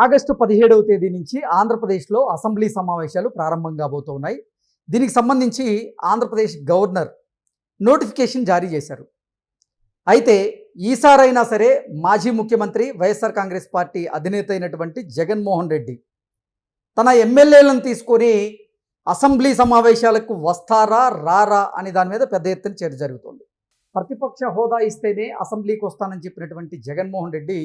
August 17వ తేదీ నుంచి ఆంధ్రప్రదేశ్లో అసెంబ్లీ సమావేశాలు ప్రారంభం కాబోతున్నాయి. దీనికి సంబంధించి ఆంధ్రప్రదేశ్ గవర్నర్ నోటిఫికేషన్ జారీ చేశారు. అయితే ఈసారైనా సరే మాజీ ముఖ్యమంత్రి వైఎస్ఆర్ కాంగ్రెస్ పార్టీ అధినేత అయినటువంటి జగన్మోహన్ రెడ్డి తన ఎమ్మెల్యేలను తీసుకొని అసెంబ్లీ సమావేశాలకు వస్తారా రారా అనే దాని మీద పెద్ద ఎత్తున చర్చ జరుగుతోంది. ప్రతిపక్ష హోదా ఇస్తేనే అసెంబ్లీకి వస్తానని చెప్పినటువంటి జగన్మోహన్ రెడ్డి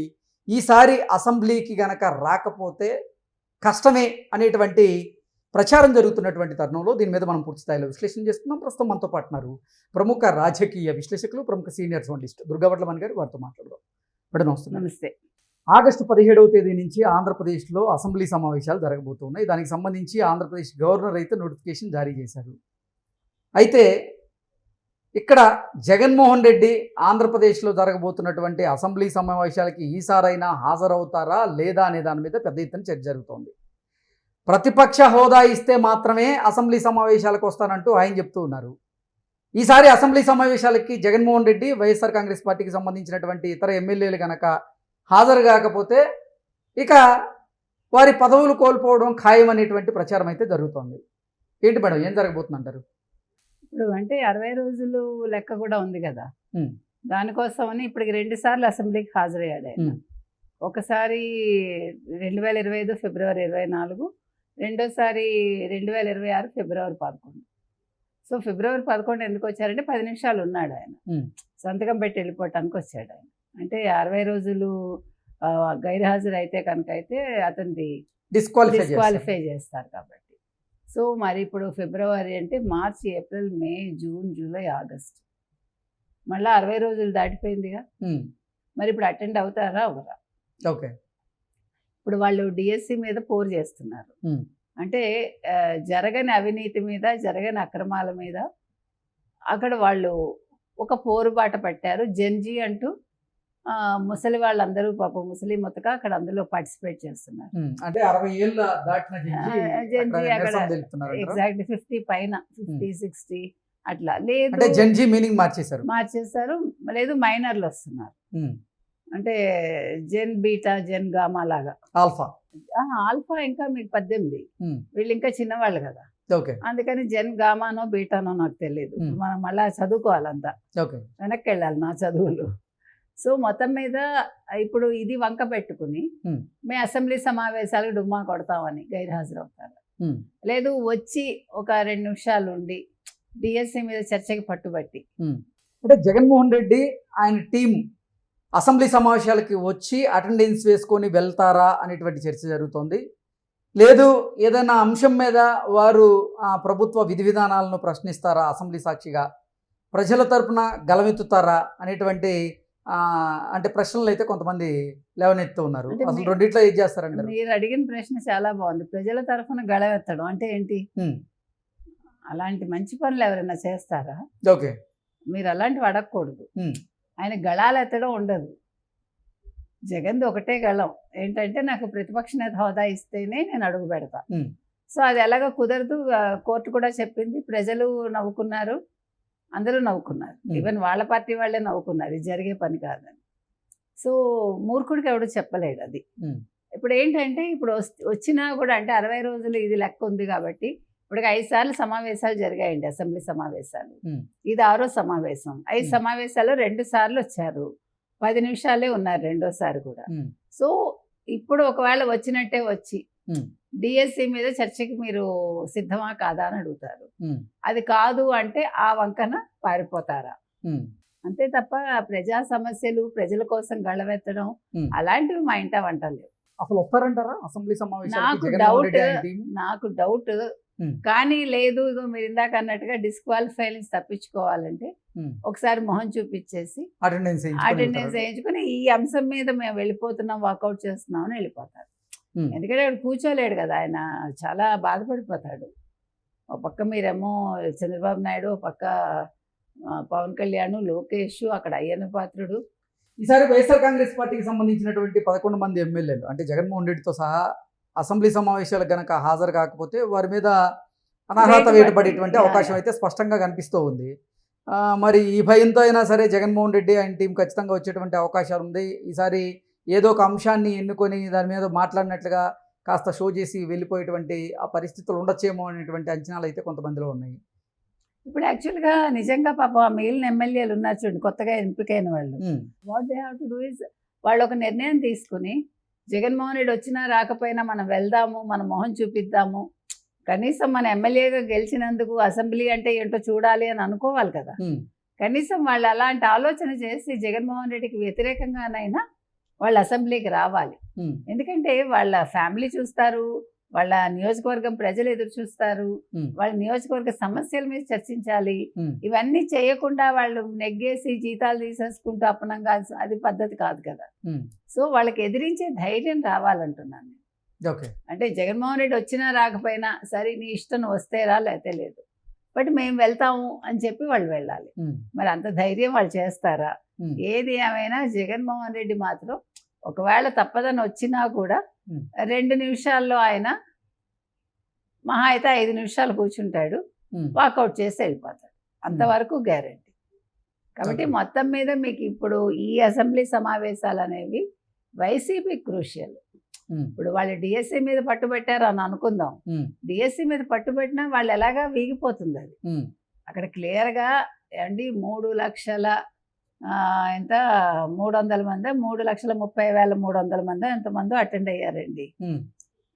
ఈసారి అసెంబ్లీకి గనక రాకపోతే కష్టమే అనేటువంటి ప్రచారం జరుగుతున్నటువంటి తరుణంలో దీని మీద మనం పూర్తి స్థాయిలో విశ్లేషణ చేస్తున్నాం. ప్రస్తుతం మనతో పాటున్నారు ప్రముఖ రాజకీయ విశ్లేషకులు, ప్రముఖ సీనియర్ జర్నలిస్ట్ దుర్గావట్లమణి గారు. వారితో మాట్లాడదాం. మేడం నమస్తే. నమస్తే. ఆగస్టు 17వ తేదీ నుంచి ఆంధ్రప్రదేశ్లో అసెంబ్లీ సమావేశాలు జరగబోతున్నాయి. దానికి సంబంధించి ఆంధ్రప్రదేశ్ గవర్నర్ అయితే నోటిఫికేషన్ జారీ చేశారు. అయితే ఇక్కడ జగన్మోహన్ రెడ్డి ఆంధ్రప్రదేశ్లో జరగబోతున్నటువంటి అసెంబ్లీ సమావేశాలకి ఈసారైనా హాజరవుతారా లేదా అనే దాని మీద పెద్ద ఎత్తున చర్చ జరుగుతోంది. ప్రతిపక్ష హోదా ఇస్తే మాత్రమే అసెంబ్లీ సమావేశాలకు వస్తానంటూ ఆయన చెప్తూ ఉన్నారు. ఈసారి అసెంబ్లీ సమావేశాలకి జగన్మోహన్ రెడ్డి వైఎస్ఆర్ కాంగ్రెస్ పార్టీకి సంబంధించినటువంటి ఇతర ఎమ్మెల్యేలు కనుక హాజరు కాకపోతే ఇక వారి పదవులు కోల్పోవడం ఖాయం అనేటువంటి ప్రచారం అయితే జరుగుతోంది. ఏంటి మేడం, ఏం జరగబోతుందంటారు? ఇప్పుడు అంటే 60 రోజులు లెక్క కూడా ఉంది కదా, దానికోసమని ఇప్పటికి 2 సార్లు అసెంబ్లీకి హాజరయ్యాడు ఆయన. ఒకసారి 2025 ఫిబ్రవరి 24, రెండోసారి 2026 ఫిబ్రవరి 11. సో ఫిబ్రవరి 11 ఎందుకు వచ్చారంటే 10 నిమిషాలు ఉన్నాడు ఆయన, సంతకం పెట్టి వెళ్ళిపోవటానికి వచ్చాడు ఆయన. అంటే 60 రోజులు గైర్హాజరు అయితే కనుక అయితే అతనిది డిస్క్వాలిఫై చేస్తారు కాబట్టి. సో మరి ఇప్పుడు ఫిబ్రవరి అంటే మార్చి, ఏప్రిల్, మే, జూన్, జూలై, ఆగస్ట్, మళ్ళీ 60 రోజులు దాటిపోయిందిగా. మరి ఇప్పుడు అటెండ్ అవుతారా అవరా? ఓకే. ఇప్పుడు వాళ్ళు డిఎస్సి మీద పోరు చేస్తున్నారు. అంటే జరగని అవినీతి మీద, జరగని అక్రమాల మీద అక్కడ వాళ్ళు ఒక పోరుబాట పట్టారు. జెన్జీ అంటూ ముసలి వాళ్ళందరూ పాపం ముసలి మొత్తక అక్కడ అందులో పార్టిసిపేట్ చేస్తున్నారు. అంటే 60 ఏళ్ళ దాటిన జెన్జీ అక్కడ ఎగ్జాక్ట్లీ 50 పైన, 50, 60 అట్లా. లేదు జెన్జీ మీనింగ్ మార్చేశారు. లేదు మైనర్లు వస్తున్నారు. అంటే జెన్ బీటా, జెన్ గామా లాగా. ఆల్ఫా ఇంకా మీకు 18, వీళ్ళు ఇంకా చిన్నవాళ్ళు కదా. అందుకని జెన్ గామానో బీటానో నాకు తెలియదు. మనం మళ్ళీ చదువుకోవాలంతా, వెనక్కి వెళ్ళాలి నా చదువులు. సో మొత్తం మీద ఇప్పుడు ఇది వంక పెట్టుకుని మేము అసెంబ్లీ సమావేశాలకు డుమ్మా కొడతామని గైర్హాజరు అవుతారు. లేదు వచ్చి ఒక 2 నిమిషాలు ఉండి డిఎస్సి మీద చర్చకి పట్టుబట్టి. అంటే జగన్మోహన్ రెడ్డి ఆయన టీం అసెంబ్లీ సమావేశాలకి వచ్చి అటెండెన్స్ వేసుకొని వెళ్తారా అనేటువంటి చర్చ జరుగుతోంది. లేదు ఏదైనా అంశం మీద వారు ప్రభుత్వ విధి విధానాలను ప్రశ్నిస్తారా, అసెంబ్లీ సాక్షిగా ప్రజల తరపున గలమెత్తుతారా అనేటువంటి అంటే ప్రశ్నలు అయితే కొంతమంది లేవనెత్తు ఉన్నారు. అసలు రెండిట్లో ఏం చేస్తారండి? మీరు అడిగిన ప్రశ్న చాలా బాగుంది. ప్రజల తరఫున గళమెత్తడం అంటే ఏంటి? అలాంటి మంచి పనులు ఎవరైనా చేస్తారా? ఓకే, మీరు అలాంటివి అడగకూడదు. ఆయన గళాలు ఎత్తడం ఉండదు. జగన్ది ఒకటే గళం ఏంటంటే నాకు ప్రతిపక్ష నేత హోదా ఇస్తేనే నేను అడుగు పెడతా. సో అది ఎలాగో కుదరదు. కోర్టు కూడా చెప్పింది. ప్రజలు నవ్వుకున్నారు, అందరూ నవ్వుకున్నారు. ఈవెన్ వాళ్ళ పార్టీ వాళ్ళే నవ్వుకున్నారు, ఇది జరిగే పని కాదని. సో మూర్ఖుడికి ఎవడు చెప్పలేడు అది. ఇప్పుడు ఏంటంటే ఇప్పుడు వచ్చినా కూడా అంటే 60 రోజులు ఇది లెక్క ఉంది కాబట్టి ఇప్పటికి 5 సార్లు సమావేశాలు జరిగాయండి, అసెంబ్లీ సమావేశాలు. ఇది 6వ సమావేశం. 5 సమావేశాలు 2 సార్లు వచ్చారు, 10 నిమిషాలే ఉన్నారు రెండోసారి కూడా. సో ఇప్పుడు ఒకవేళ వచ్చినట్టే వచ్చి డిఎస్సి మీద చర్చకి మీరు సిద్ధమా కాదా అని అడుగుతారు. అది కాదు అంటే ఆ వంకన పారిపోతారా? అంతే తప్ప ప్రజా సమస్యలు, ప్రజల కోసం గళవెత్తడం అలాంటివి మా ఇంట వంటలేవు. అసలు వస్తారంటారా అసెంబ్లీ సమావేశం? నాకు డౌట్. కానీ లేదు, మీరు ఇందాక అన్నట్టుగా డిస్క్వాలిఫై నుంచి తప్పించుకోవాలంటే ఒకసారి మొహం చూపించేసి అటెండెన్స్ వేయించుకుని ఈ అంశం మీద మేము వెళ్ళిపోతున్నాం, వాకౌట్ చేస్తున్నాం అని వెళ్ళిపోతారు. ఎందుకంటే అక్కడ కూర్చోలేడు కదా ఆయన, చాలా బాధపడిపోతాడు. ఒక పక్క మీరేమో చంద్రబాబు నాయుడు, ఒక పక్క పవన్ కళ్యాణ్, లోకేష్, అక్కడ అయ్యన్న పాత్రుడు. ఈసారి వైఎస్ఆర్ కాంగ్రెస్ పార్టీకి సంబంధించినటువంటి 11 మంది ఎమ్మెల్యేలు అంటే జగన్మోహన్ రెడ్డితో సహా అసెంబ్లీ సమావేశాలకు గనక హాజరు కాకపోతే వారి మీద అనర్హత వేయబడేటువంటి అవకాశం అయితే స్పష్టంగా కనిపిస్తూ ఉంది. మరి ఈ భయంతో అయినా సరే జగన్మోహన్ రెడ్డి ఆయన టీం ఖచ్చితంగా వచ్చేటువంటి అవకాశాలు ఉంది. ఈసారి ఏదో ఒక అంశాన్ని ఎన్నుకొని దాని మీద మాట్లాడినట్లుగా కాస్త షో చేసి వెళ్ళిపోయేటువంటి ఆ పరిస్థితులు ఉండొచ్చేమో అనేటువంటి అంచనాలు అయితే కొంతమందిలో ఉన్నాయి. ఇప్పుడు యాక్చువల్గా నిజంగా పాపం ఆ మిగిలిన ఎమ్మెల్యేలు ఉన్నారు చూడండి, కొత్తగా ఎంపికైన వాళ్ళు. What they have to do is, వాళ్ళు ఒక నిర్ణయం తీసుకుని జగన్మోహన్ రెడ్డి వచ్చినా రాకపోయినా మనం వెళ్దాము, మన మొహం చూపిద్దాము, కనీసం మన ఎమ్మెల్యేగా గెలిచినందుకు అసెంబ్లీ అంటే ఏంటో చూడాలి అని అనుకోవాలి కదా. కనీసం వాళ్ళు అలాంటి ఆలోచన చేసి జగన్మోహన్ రెడ్డికి వ్యతిరేకంగానైనా వాళ్ళు అసెంబ్లీకి రావాలి. ఎందుకంటే వాళ్ళ ఫ్యామిలీ చూస్తారు, వాళ్ళ నియోజకవర్గం ప్రజలు ఎదురు చూస్తారు, వాళ్ళ నియోజకవర్గ సమస్యల మీద చర్చించాలి. ఇవన్నీ చేయకుండా వాళ్ళు నెగ్గేసి జీతాలు తీసేసుకుంటూ అప్పనంగా అది పద్ధతి కాదు కదా. సో వాళ్ళకి ఎదిరించే ధైర్యం రావాలంటున్నాను. అంటే జగన్మోహన్ రెడ్డి వచ్చినా రాకపోయినా సరే నీ ఇష్టం వస్తే రా లేతే లేదు, బట్ మేము వెళ్తాము అని చెప్పి వాళ్ళు వెళ్ళాలి. మరి అంత ధైర్యం వాళ్ళు చేస్తారా? ఏది ఏమైనా జగన్మోహన్ రెడ్డి మాత్రం ఒకవేళ తప్పదని వచ్చినా కూడా 2 నిమిషాల్లో ఆయన మహా అయితే 5 నిమిషాలు కూర్చుంటాడు, వాకౌట్ చేసి వెళ్ళిపోతాడు, అంతవరకు గ్యారంటీ. కాబట్టి మొత్తం మీద మీకు ఇప్పుడు ఈ అసెంబ్లీ సమావేశాలు అనేవి వైసీపీ క్రూషియల్. ఇప్పుడు వాళ్ళు డిఎస్సి మీద పట్టుబట్టారు అని అనుకుందాం, డిఎస్సి మీద పట్టుబట్టినా వాళ్ళు ఎలాగా వీగిపోతుంది అది. అక్కడ క్లియర్గా అండి 300,000 మంది 3,30,300 మంది ఎంతమందో అటెండ్ అయ్యారండి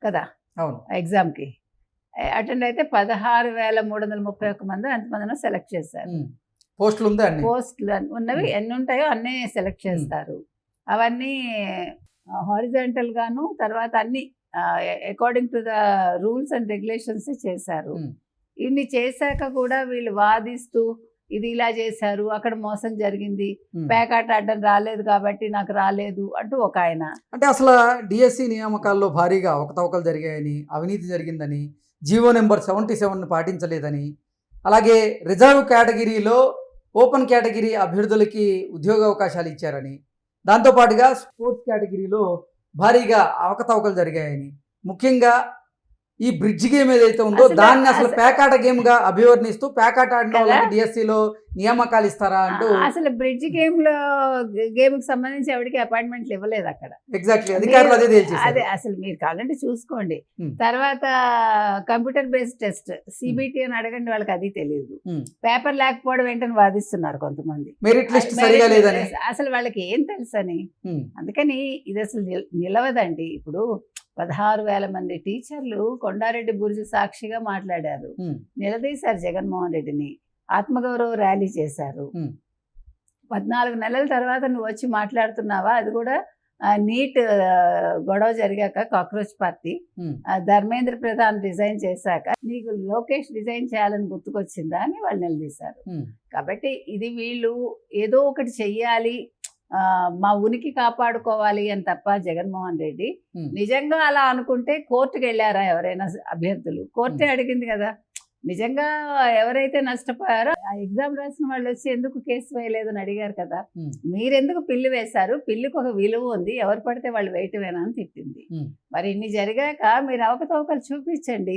కదా ఎగ్జామ్కి. అటెండ్ అయితే 16,331 మంది ఎంతమందినో సెలెక్ట్ చేశారు. పోస్టులు ఉన్నవి ఎన్ని ఉంటాయో అన్నీ సెలెక్ట్ చేస్తారు. అవన్నీ హారిజాంటల్ గాను, తర్వాత అన్ని according to the rules and regulations చేశారు. ఇన్ని చేశాక కూడా వీళ్ళు వాదిస్తూ ఇది ఇలా చేశారు, అక్కడ మోసం జరిగింది, పేకాట ఆడడం రాలేదు కాబట్టి నాకు రాలేదు అంటూ ఒక ఆయన. అంటే అసలు డిఎస్సి నియామకాల్లో భారీగా అవకతవకలు జరిగాయని, అవినీతి జరిగిందని, జీవో నెంబర్ 77 పాటించలేదని, అలాగే రిజర్వ్ కేటగిరీలో ఓపెన్ కేటగిరీ అభ్యర్థులకి ఉద్యోగ అవకాశాలు ఇచ్చారని, దాంతోపాటుగా స్పోర్ట్స్ కేటగిరీలో భారీగా అవకతవకలు జరిగాయని, ముఖ్యంగా ఈ బ్రిడ్జ్ గేమ్ ఏదైతే ఉందో దాన్ని అసలు పేకాట గేమ్ గా అభివర్ణిస్తూ పేకాట ఆడిన వాళ్ళకి డిఎస్సిలో నియామకాలు ఇస్తారా అంటూ, అసలు బ్రిడ్జ్ గేమ్ కి సంబంధించి ఎవరికి అపాయింట్మెంట్లు ఇవ్వలేదు అక్కడ. ఎగ్జాక్ట్లీ అధికారులు అదే తేల్చేశారు. అదే అసలు మీరు కావాలంటే చూసుకోండి. తర్వాత కంప్యూటర్ బేస్డ్ టెస్ట్ సిబిటి అని అడగండి, వాళ్ళకి అది తెలియదు. పేపర్ లేకపోవడం ఏంటని వాదిస్తున్నారు కొంతమంది, మెరిట్ లిస్ట్ సరిగా లేదని. అసలు వాళ్ళకి ఏం తెలుసని. అందుకని ఇది అసలు నిలవదండి. ఇప్పుడు 16,000 మంది టీచర్లు కొండారెడ్డి బుర్జు సాక్షిగా మాట్లాడారు, నిలదీశారు జగన్మోహన్ రెడ్డిని, ఆత్మగౌరవ ర్యాలీ చేశారు. 14 నెలల తర్వాత నువ్వు వచ్చి మాట్లాడుతున్నావా? అది కూడా నీట్ గొడవ జరిగాక cockroach party Dharmendra Pradhan resign చేశాక నీకు లోకేష్ రిజైన్ చేయాలని గుర్తుకొచ్చిందా అని వాళ్ళు నిలదీశారు. కాబట్టి ఇది వీళ్ళు ఏదో ఒకటి చెయ్యాలి, మా ఉనికి కాపాడుకోవాలి అని తప్ప జగన్మోహన్ రెడ్డి నిజంగా అలా అనుకుంటే కోర్టుకు వెళ్ళారా ఎవరైనా అభ్యర్థులు? కోర్టే అడిగింది కదా. నిజంగా ఎవరైతే నష్టపోయారో ఆ ఎగ్జామ్ రాసిన వాళ్ళు వచ్చి ఎందుకు కేసు వేయలేదని అడిగారు కదా. మీరెందుకు పిల్లి వేశారు? పిల్లికి ఒక విలువ ఉంది, ఎవరు పడితే వాళ్ళు వేయటమేనా అని తిట్టింది. మరి ఇన్ని జరిగాక మీరు అవకతవకలు చూపించండి.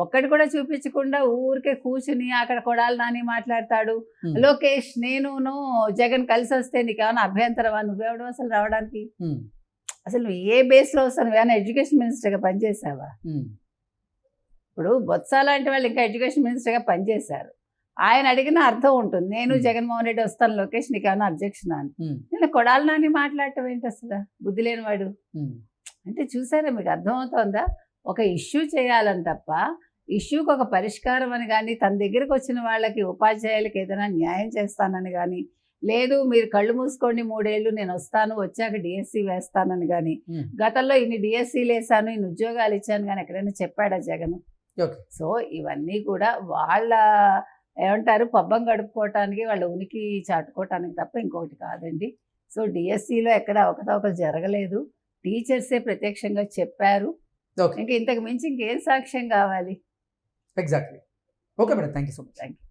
ఒక్కటి కూడా చూపించకుండా ఊరికే కూర్చుని అక్కడ కొడాలి నాని మాట్లాడతాడు, లోకేష్ నేను జగన్ కలిసి వస్తే నీకేమైనా అభ్యంతరమా? నువ్వెవడు అసలు రావడానికి? అసలు నువ్వు ఏ బేస్లో వస్తావు? నువ్వేమైనా ఎడ్యుకేషన్ మినిస్టర్గా పనిచేసావా? ఇప్పుడు బొత్స లాంటి వాళ్ళు ఇంకా ఎడ్యుకేషన్ మినిస్టర్గా పనిచేశారు. ఆయన అడిగిన అర్థం ఉంటుంది, నేను జగన్మోహన్ రెడ్డి వస్తాను లోకేష్ నీకేమైనా అబ్జెక్షన్ అని. నేను కొడాలి నాని మాట్లాడటం ఏంటి అసలు? బుద్ధి లేనివాడు. అంటే చూసారా, మీకు అర్థమవుతోందా? ఒక ఇష్యూ చేయాలని తప్ప ఇష్యూకి ఒక పరిష్కారం అని కానీ, తన దగ్గరికి వచ్చిన వాళ్ళకి ఉపాధ్యాయులకి ఏదైనా న్యాయం చేస్తానని కానీ, లేదు మీరు కళ్ళు మూసుకోండి 3 ఏళ్ళు నేను వస్తాను, వచ్చాక డిఎస్సి వేస్తానని కానీ, గతంలో ఇన్ని డిఎస్సీలు వేసాను, ఇన్ని ఉద్యోగాలు ఇచ్చాను కానీ ఎక్కడైనా చెప్పాడా జగన్? సో ఇవన్నీ కూడా వాళ్ళ ఏమంటారు పబ్బం గడుపుకోవటానికి, వాళ్ళ ఉనికి చాటుకోవటానికి తప్ప ఇంకొకటి కాదండి. సో డిఎస్సిలో ఎక్కడ అవకతవకలు జరగలేదు, టీచర్సే ప్రత్యక్షంగా చెప్పారు. ఇంకా ఇంతకు మించి ఇంకేం సాక్ష్యం కావాలి? Exactly. Okay madam, thank you so much. Thank you.